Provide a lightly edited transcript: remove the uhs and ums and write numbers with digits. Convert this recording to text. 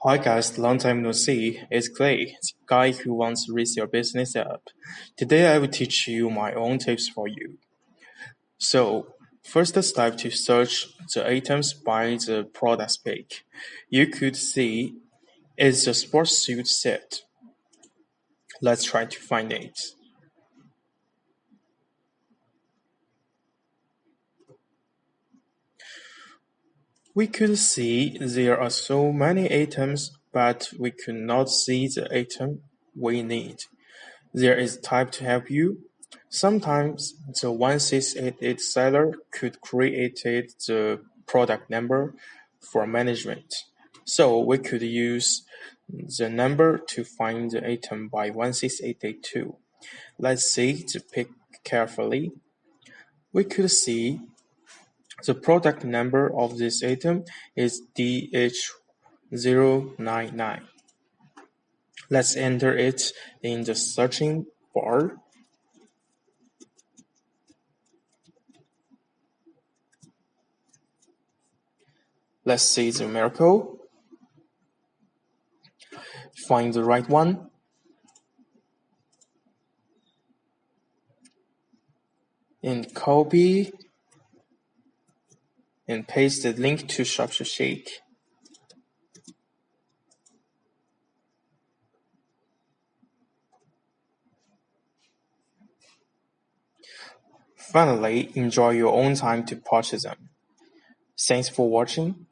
Hi guys, long time no see. It's Clay, the guy who wants to raise your business up. Today I will teach you my own tips for you. So, first step to search the items by the product spec. You could see it's a sports suit set. Let's try to find it. We could see there are so many items, but we could not see the item we need. There is type to help you. Sometimes the 1688 seller could create the product number for management. So we could use the number to find the item by 16882. Let's see the pic carefully. We could see the product number of this item is DH099. Let's enter it in the searching bar. Let's see the miracle. Find the right one. And copy and paste the link to ShopShipShake. Finally, enjoy your own time to purchase them. Thanks for watching.